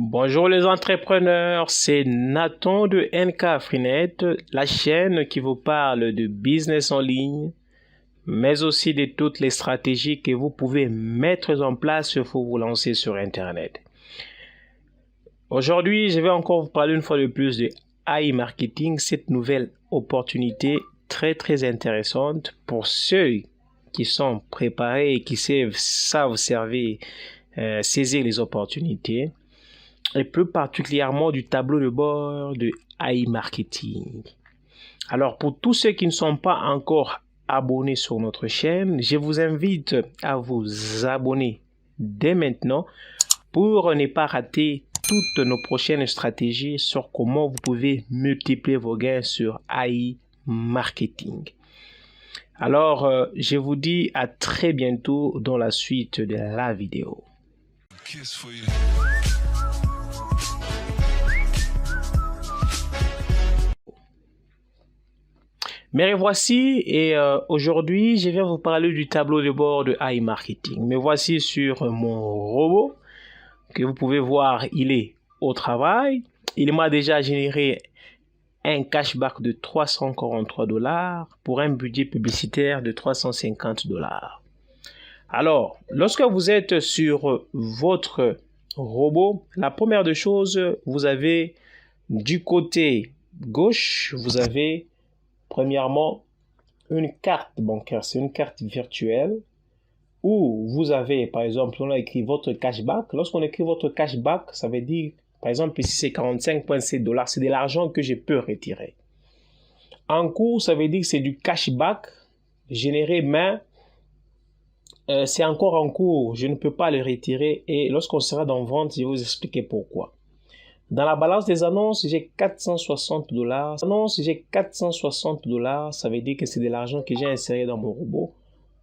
Bonjour les entrepreneurs, c'est Nathan de NK Freenet, la chaîne qui vous parle de business en ligne, mais aussi de toutes les stratégies que vous pouvez mettre en place pour vous lancer sur Internet. Aujourd'hui, je vais encore vous parler une fois de plus de AI Marketing, cette nouvelle opportunité très intéressante pour ceux qui sont préparés et qui savent saisir les opportunités. Et plus particulièrement du tableau de bord de AI Marketing. Alors, pour tous ceux qui ne sont pas encore abonnés sur notre chaîne, je vous invite à vous abonner dès maintenant pour ne pas rater toutes nos prochaines stratégies sur comment vous pouvez multiplier vos gains sur AI Marketing. Alors, je vous dis à très bientôt dans la suite de la vidéo. Me revoici et aujourd'hui, je viens vous parler du tableau de bord de AI Marketing. Me voici sur mon robot que vous pouvez voir, il est au travail. Il m'a déjà généré un cashback de $343 pour un budget publicitaire de $350. Alors, lorsque vous êtes sur votre robot, la première des choses, vous avez du côté gauche, vous avez premièrement une carte bancaire. C'est une carte virtuelle où vous avez, par exemple, on a écrit votre cashback. Lorsqu'on écrit votre cashback, ça veut dire, par exemple, ici c'est $45.7. C'est de l'argent que je peux retirer. En cours, ça veut dire que c'est du cashback généré, mais c'est encore en cours. Je ne peux pas le retirer et lorsqu'on sera dans vente, je vais vous expliquer pourquoi. Dans la balance des annonces, j'ai $460. Annonce, j'ai $460. Ça veut dire que c'est de l'argent que j'ai inséré dans mon robot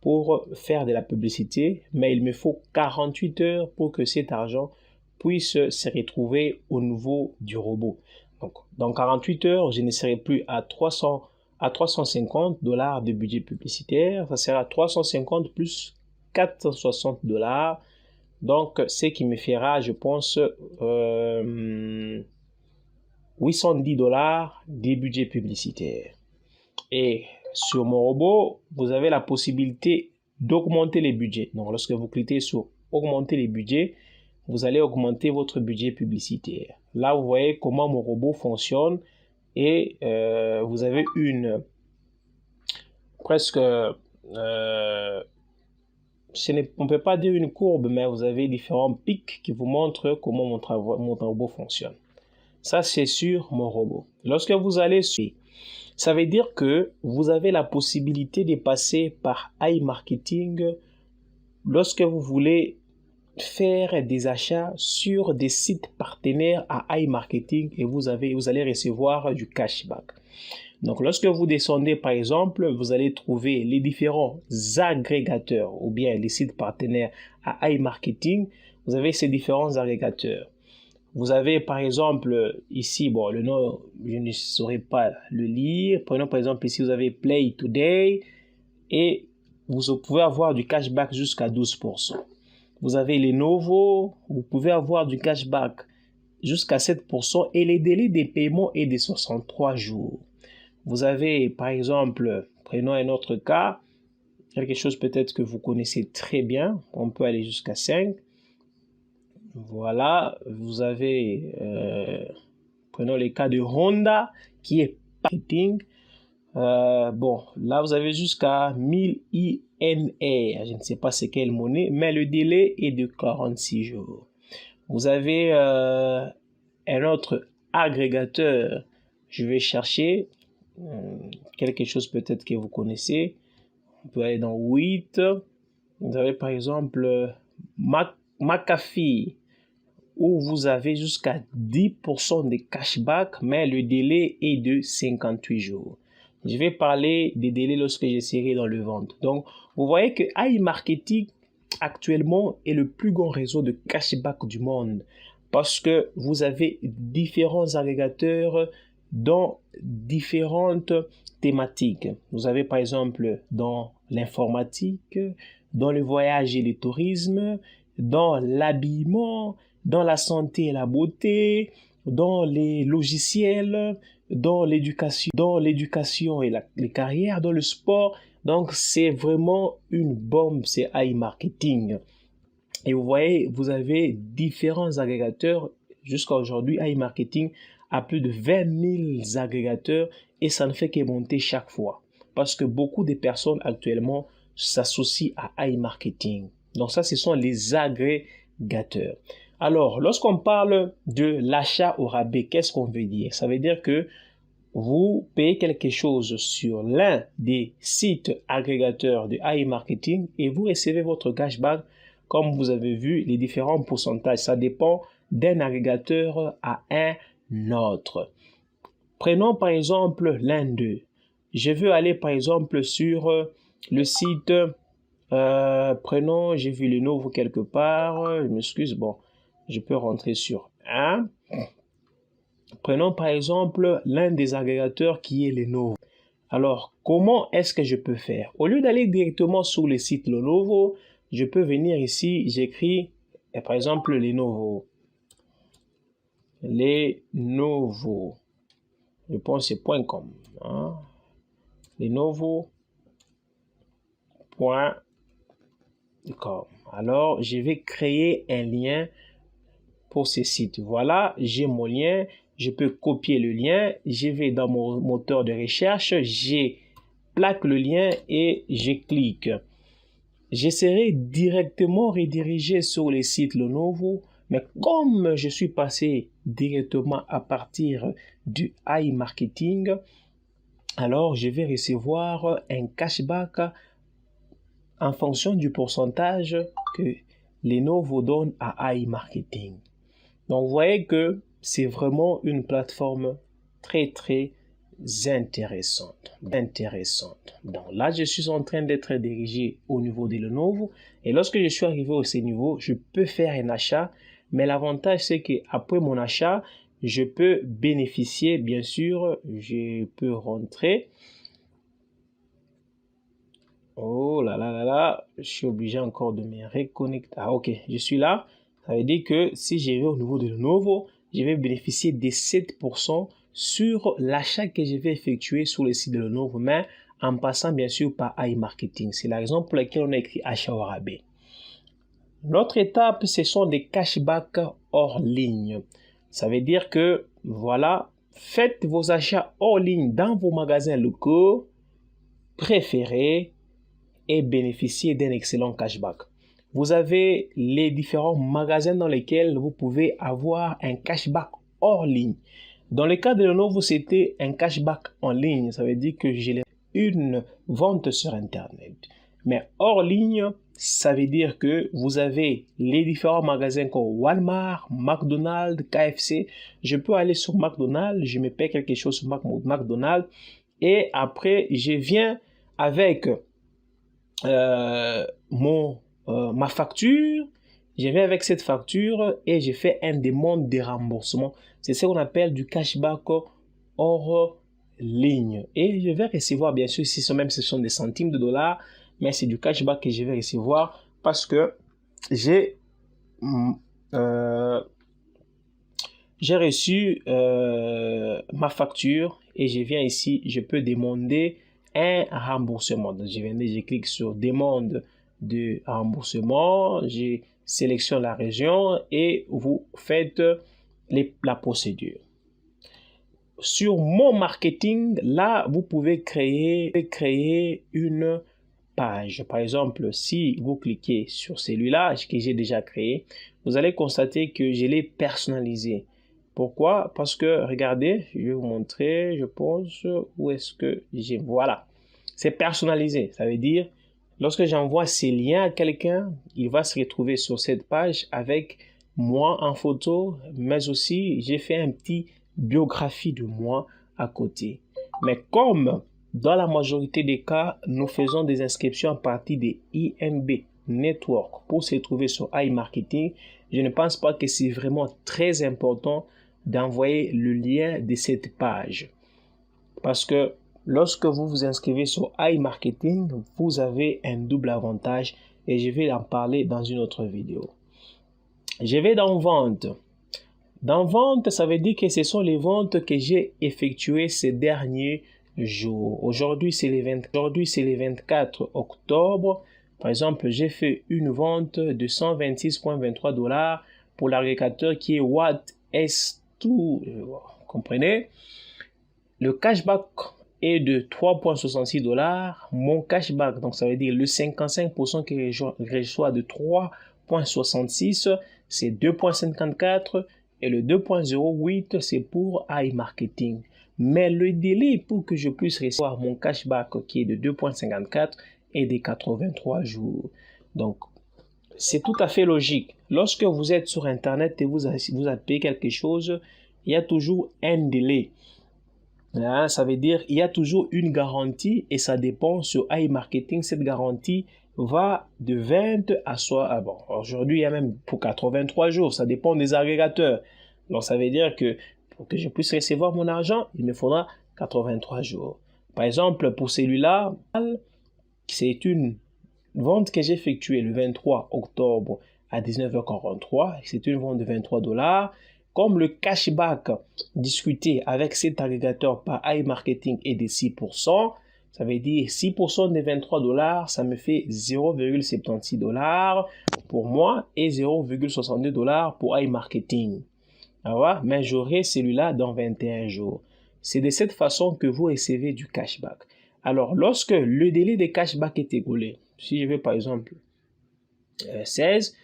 pour faire de la publicité. Mais il me faut 48 heures pour que cet argent puisse se retrouver au niveau du robot. Donc, dans 48 heures, je ne serai plus à $350 de budget publicitaire. Ça sera 350 plus $460. Donc, ce qui me fera, je pense, $810 des budgets publicitaires. Et sur mon robot, vous avez la possibilité d'augmenter les budgets. Donc, lorsque vous cliquez sur augmenter les budgets, vous allez augmenter votre budget publicitaire. Là, vous voyez comment mon robot fonctionne et vous avez une presque on ne peut pas dire une courbe, mais vous avez différents pics qui vous montrent comment mon robot fonctionne. Ça, c'est sur mon robot. Lorsque vous allez sur, ça veut dire que vous avez la possibilité de passer par AI Marketing lorsque vous voulez faire des achats sur des sites partenaires à AI Marketing et vous allez recevoir du cashback. Donc, lorsque vous descendez, par exemple, vous allez trouver les différents agrégateurs ou bien les sites partenaires à AI Marketing. Vous avez ces différents agrégateurs. Vous avez, par exemple, ici, bon, le nom, je ne saurais pas le lire. Prenons, par exemple, ici, vous avez Play Today et vous pouvez avoir du cashback jusqu'à 12%. Vous avez Lenovo, vous pouvez avoir du cashback jusqu'à 7% et les délais de paiement est de 63 jours. Vous avez, par exemple, prenons un autre cas, quelque chose peut-être que vous connaissez très bien, on peut aller jusqu'à 5. Voilà, vous avez, prenons le cas de Honda, qui est marketing. Bon, là, vous avez jusqu'à 1000 INR, je ne sais pas c'est quelle monnaie, mais le délai est de 46 jours. Vous avez un autre agrégateur, je vais chercher quelque chose peut-être que vous connaissez. On peut aller dans 8. Vous avez par exemple McAfee où vous avez jusqu'à 10% de cashback, mais le délai est de 58 jours. Je vais parler des délais lorsque je serai dans le vente. Donc, vous voyez que AI Marketing actuellement est le plus grand réseau de cashback du monde parce que vous avez différents agrégateurs dans différentes thématiques. Vous avez par exemple dans l'informatique, dans le voyage et le tourisme, dans l'habillement, dans la santé et la beauté, dans les logiciels, dans l'éducation et les carrières, dans le sport. Donc, c'est vraiment une bombe, c'est iMarketing. Et vous voyez, vous avez différents agrégateurs. Jusqu'à aujourd'hui, iMarketing a plus de 20 000 agrégateurs et ça ne fait que monter chaque fois. Parce que beaucoup de personnes actuellement s'associent à iMarketing. Donc ça, ce sont les agrégateurs. Alors, lorsqu'on parle de l'achat au rabais, qu'est-ce qu'on veut dire? Ça veut dire que vous payez quelque chose sur l'un des sites agrégateurs de iMarketing et vous recevez votre cashback. Comme vous avez vu, les différents pourcentages, ça dépend d'un agrégateur à un autre. Prenons par exemple l'un d'eux. Je veux aller par exemple sur le site, j'ai vu Lenovo quelque part, je m'excuse, bon, je peux rentrer sur un. Prenons par exemple l'un des agrégateurs qui est Lenovo. Alors, comment est-ce que je peux faire? Au lieu d'aller directement sur le site Lenovo, je peux venir ici, j'écris par exemple Lenovo. Lenovo. Je pense que c'est .com. Hein? Lenovo.com. Alors, je vais créer un lien pour ce site. Voilà, j'ai mon lien. Je peux copier le lien. Je vais dans mon moteur de recherche. Je plaque le lien et je clique. Je serai directement redirigé sur le site Lenovo. Mais comme je suis passé directement à partir du iMarketing, alors je vais recevoir un cashback en fonction du pourcentage que Lenovo donne à iMarketing. Donc vous voyez que c'est vraiment une plateforme très intéressante. Donc là, je suis en train d'être dirigé au niveau de Lenovo et lorsque je suis arrivé à ce niveau, je peux faire un achat. Mais l'avantage, c'est qu'après mon achat, je peux bénéficier, bien sûr, je peux rentrer. Oh là là là là, je suis obligé encore de me reconnecter. Ah ok, je suis là. Ça veut dire que si je vais au niveau de Lenovo, je vais bénéficier des 7% sur l'achat que je vais effectuer sur le site de Lenovo, mais en passant bien sûr par iMarketing. C'est la raison pour laquelle on a écrit achat au rabais. L'autre étape, ce sont des cashbacks hors ligne. Ça veut dire que, voilà, faites vos achats hors ligne dans vos magasins locaux préférés et bénéficiez d'un excellent cashback. Vous avez les différents magasins dans lesquels vous pouvez avoir un cashback hors ligne. Dans le cas de Lenovo, c'était un cashback en ligne. Ça veut dire que j'ai une vente sur Internet. Mais hors ligne, ça veut dire que vous avez les différents magasins comme Walmart, McDonald's, KFC. Je peux aller sur McDonald's, je me paie quelque chose sur McDonald's et après, je viens avec ma facture. Je viens avec cette facture et je fais une demande de remboursement. C'est ce qu'on appelle du cashback hors ligne. Et je vais recevoir, bien sûr, si ce sont des centimes de dollars, mais c'est du cashback que je vais recevoir parce que j'ai reçu ma facture et je viens ici, je peux demander un remboursement. Donc, je clique sur demande de remboursement, je sélectionne la région et vous faites la procédure. Sur mon marketing, là, vous pouvez créer une page. Par exemple, si vous cliquez sur celui-là que j'ai déjà créé, vous allez constater que je l'ai personnalisé. Pourquoi? Parce que, regardez, je vais vous montrer, je pense, où est-ce que j'ai... Voilà, c'est personnalisé. Ça veut dire, lorsque j'envoie ces liens à quelqu'un, il va se retrouver sur cette page avec moi en photo, mais aussi, j'ai fait un petit biographie de moi à côté. Mais comme dans la majorité des cas, nous faisons des inscriptions à partir des IMB Network pour se trouver sur iMarketing, je ne pense pas que c'est vraiment très important d'envoyer le lien de cette page. Parce que lorsque vous vous inscrivez sur iMarketing, vous avez un double avantage et je vais en parler dans une autre vidéo. Je vais dans vente. Dans vente, ça veut dire que ce sont les ventes que j'ai effectuées ces derniers jours. Aujourd'hui, c'est le 24 octobre. Par exemple, j'ai fait une vente de 126,23 $ pour l'agrégateur qui est What S2. Vous comprenez? Le cashback est de 3,66 $. Mon cashback, donc ça veut dire le 55% que je reçois de 3,66, c'est 2,54 et le 2,08 c'est pour iMarketing. Mais le délai pour que je puisse recevoir mon cashback qui est de 2,54 est de 83 jours. Donc, c'est tout à fait logique. Lorsque vous êtes sur Internet et vous appelez quelque chose, il y a toujours un délai. Là, ça veut dire il y a toujours une garantie et ça dépend sur iMarketing. Cette garantie va de 20 à soit bon, aujourd'hui il y a même pour 83 jours, ça dépend des agrégateurs. Donc ça veut dire que pour que je puisse recevoir mon argent, il me faudra 83 jours. Par exemple, pour celui-là, c'est une vente que j'ai effectuée le 23 octobre à 19h43. C'est une vente de 23 $. Comme le cashback discuté avec cet agrégateur par iMarketing est de 6%, ça veut dire 6% des 23 $, ça me fait 0,76 $ pour moi et 0,62 $ pour iMarketing. Mais j'aurai celui-là dans 21 jours. C'est de cette façon que vous recevez du cashback. Alors, lorsque le délai de cashback est écoulé, si je veux par exemple 16,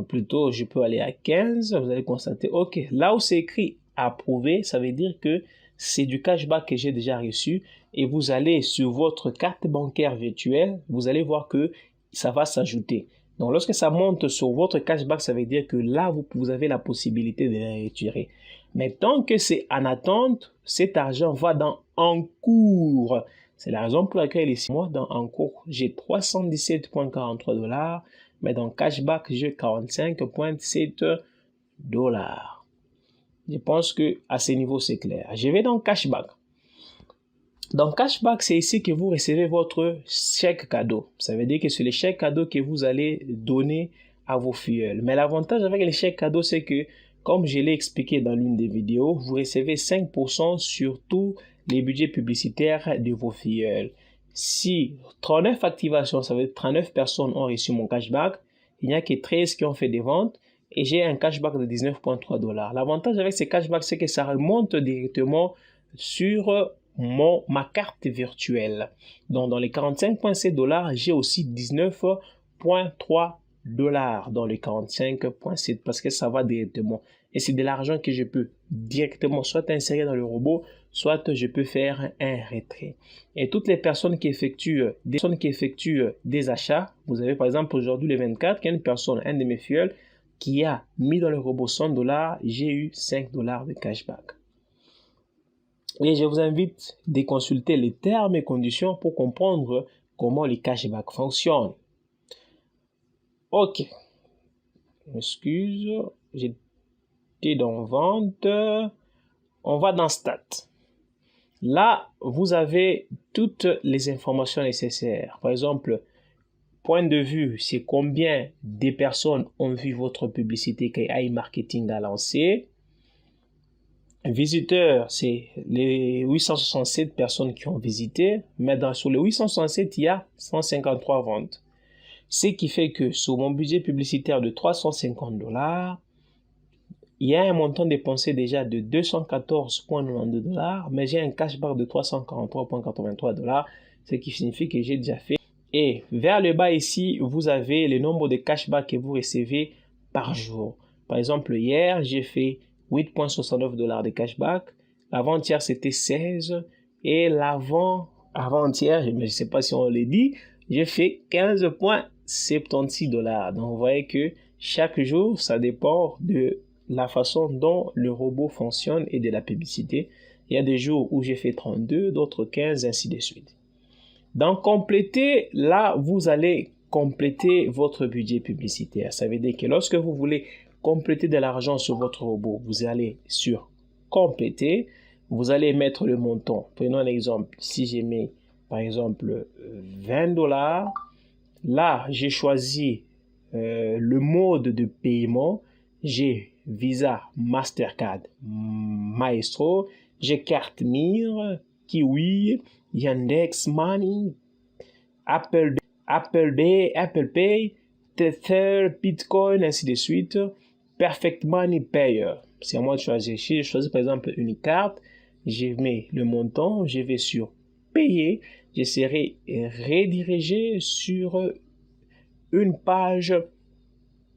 plutôt je peux aller à 15, vous allez constater, ok, là où c'est écrit approuvé, ça veut dire que c'est du cashback que j'ai déjà reçu et vous allez sur votre carte bancaire virtuelle, vous allez voir que ça va s'ajouter. Donc lorsque ça monte sur votre cashback, ça veut dire que là vous avez la possibilité de les retirer. Mais tant que c'est en attente, cet argent va dans en cours. C'est la raison pour laquelle ici, moi, dans en cours, j'ai 317,43 $, mais dans cashback, j'ai 45,7 $. Je pense que à ce niveau, c'est clair. Je vais dans cashback. Dans cashback, c'est ici que vous recevez votre chèque cadeau. Ça veut dire que c'est le chèque cadeau que vous allez donner à vos filleuls. Mais l'avantage avec les chèques cadeaux, c'est que, comme je l'ai expliqué dans l'une des vidéos, vous recevez 5% sur tous les budgets publicitaires de vos filleuls. Si 39 activations, ça veut dire 39 personnes ont reçu mon cashback, il n'y a que 13 qui ont fait des ventes et j'ai un cashback de 19,3 $. L'avantage avec ces cashbacks, c'est que ça remonte directement sur ma carte virtuelle. Donc, dans les 45,7 $, j'ai aussi 19,3 $ dans les 45,7 parce que ça va directement. Et c'est de l'argent que je peux directement soit insérer dans le robot, soit je peux faire un retrait. Et toutes les personnes qui effectuent des achats, vous avez par exemple aujourd'hui le 24, qu'il y a une personne, un de mes filleuls, qui a mis dans le robot 100 $, j'ai eu 5 $ de cashback. Et je vous invite de consulter les termes et conditions pour comprendre comment les cashbacks fonctionnent. Ok. Excuse, j'étais dans vente. On va dans stats. Là, vous avez toutes les informations nécessaires. Par exemple, point de vue, c'est combien de personnes ont vu votre publicité que iMarketing a lancé. Visiteurs, c'est les 867 personnes qui ont visité, mais sur les 867, il y a 153 ventes. Ce qui fait que sur mon budget publicitaire de 350 $, il y a un montant dépensé déjà de 214,92 $, mais j'ai un cashback de 343,83 $, ce qui signifie que j'ai déjà fait. Et vers le bas ici, vous avez le nombre de cashbacks que vous recevez par jour. Par exemple, hier, j'ai fait 8,69 $ de cashback. L'avant-hier, c'était 16. Et avant-hier, je ne sais pas si on l'a dit, j'ai fait 15,76 $. Donc, vous voyez que chaque jour, ça dépend de la façon dont le robot fonctionne et de la publicité. Il y a des jours où j'ai fait 32, d'autres 15, ainsi de suite. Dans compléter, là, vous allez compléter votre budget publicitaire. Ça veut dire que lorsque vous voulez compléter de l'argent sur votre robot, vous allez sur compléter, vous allez mettre le montant. Prenons un exemple. Si j'ai mis, par exemple, 20 $, là, j'ai choisi le mode de paiement, j'ai Visa, Mastercard, Maestro, j'ai carte Mire, Kiwi, Yandex Money, Apple Pay, Tether, Bitcoin, ainsi de suite. Perfect Money Payer. C'est à moi de choisir. Si je choisis par exemple une carte, je mets le montant, je vais sur payer, je serai redirigé sur une page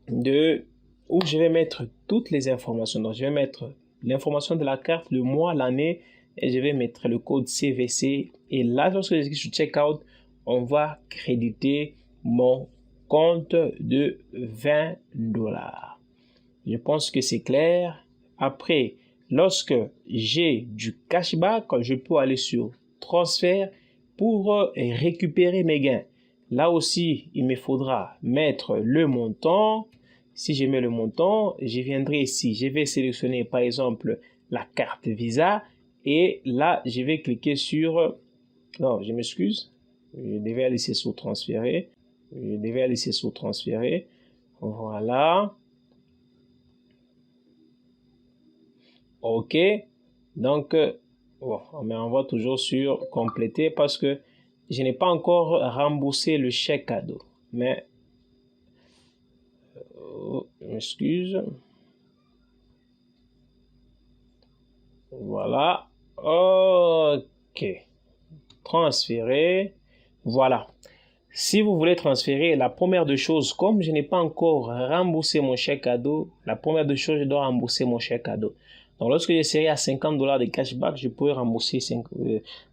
où je vais mettre toutes les informations. Donc, je vais mettre l'information de la carte, le mois, l'année, et je vais mettre le code CVC. Et là, lorsque je clique sur Checkout, on va créditer mon compte de $20. Je pense que c'est clair. Après, lorsque j'ai du cashback, je peux aller sur transfert pour récupérer mes gains. Là aussi, il me faudra mettre le montant. Si je mets le montant, je viendrai ici. Je vais sélectionner par exemple la carte Visa et là, je vais cliquer sur... Non, je m'excuse. Je devais aller ici sur transférer. Voilà. OK. Donc, bon, mais on va toujours sur compléter parce que je n'ai pas encore remboursé le chèque cadeau. Mais, je m'excuse. Voilà. OK. Transférer. Voilà. Si vous voulez transférer, la première des choses, comme je n'ai pas encore remboursé mon chèque cadeau, la première des choses, je dois rembourser mon chèque cadeau. Donc, lorsque je serai à $50 de cashback, je pourrai rembourser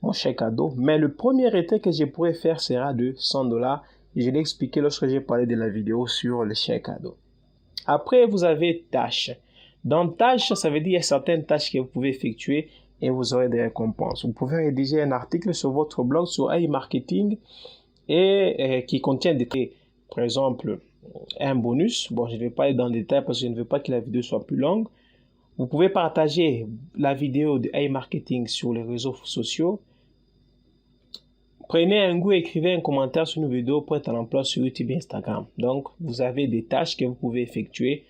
mon chèque cadeau. Mais le premier retrait que je pourrais faire sera de $100. Je l'ai expliqué lorsque j'ai parlé de la vidéo sur le chèque cadeau. Après, vous avez tâches. Dans tâches, ça veut dire qu'il y a certaines tâches que vous pouvez effectuer et vous aurez des récompenses. Vous pouvez rédiger un article sur votre blog sur AI Marketing et qui contient par exemple, un bonus. Bon, je ne vais pas aller dans le détail parce que je ne veux pas que la vidéo soit plus longue. Vous pouvez partager la vidéo de AI Marketing sur les réseaux sociaux. Prenez un goût et écrivez un commentaire sur une vidéo pour être à l'emploi sur YouTube et Instagram. Donc, vous avez des tâches que vous pouvez effectuer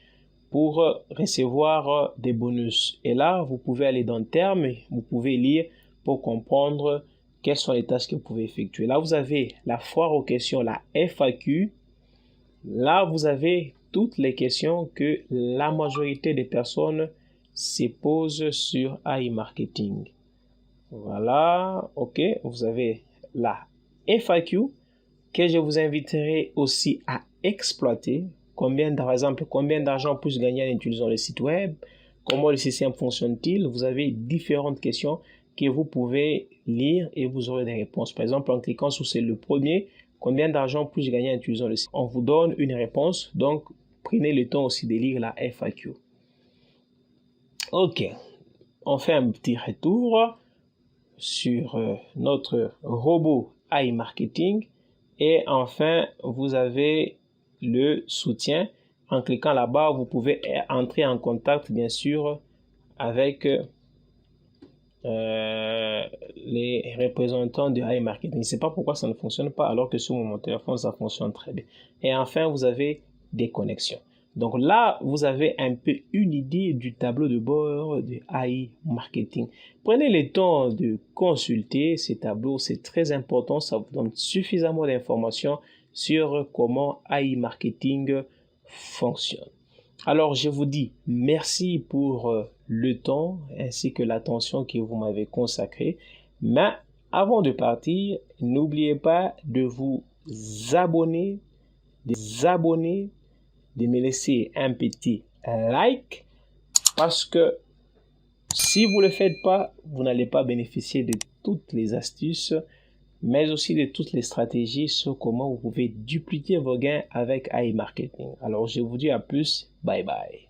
pour recevoir des bonus. Et là, vous pouvez aller dans le terme, vous pouvez lire pour comprendre quelles sont les tâches que vous pouvez effectuer. Là, vous avez la foire aux questions, la FAQ. Là, vous avez toutes les questions que la majorité des personnes se posent sur AI Marketing. Voilà, OK. Vous avez la FAQ que je vous inviterai aussi à exploiter. Par exemple, combien d'argent puis-je gagner en utilisant le site web? Comment le système fonctionne-t-il? Vous avez différentes questions que vous pouvez lire et vous aurez des réponses. Par exemple, en cliquant sur le premier, combien d'argent puis-je gagner en utilisant le site? On vous donne une réponse, donc prenez le temps aussi de lire la FAQ. OK, on fait un petit retour sur notre robot AI Marketing et enfin, vous avez le soutien. En cliquant là-bas, vous pouvez entrer en contact, bien sûr, avec les représentants de AI Marketing. Je ne sais pas pourquoi ça ne fonctionne pas, alors que sur mon téléphone, ça fonctionne très bien. Et enfin, vous avez des connexions. Donc là, vous avez un peu une idée du tableau de bord de AI Marketing. Prenez le temps de consulter ces tableaux, c'est très important, ça vous donne suffisamment d'informations sur comment AI Marketing fonctionne. Alors, je vous dis merci pour le temps ainsi que l'attention que vous m'avez consacrée. Mais avant de partir, n'oubliez pas de vous abonner, de me laisser un petit like parce que si vous ne le faites pas, vous n'allez pas bénéficier de toutes les astuces mais aussi de toutes les stratégies sur comment vous pouvez dupliquer vos gains avec AI Marketing. Alors, je vous dis à plus. Bye bye.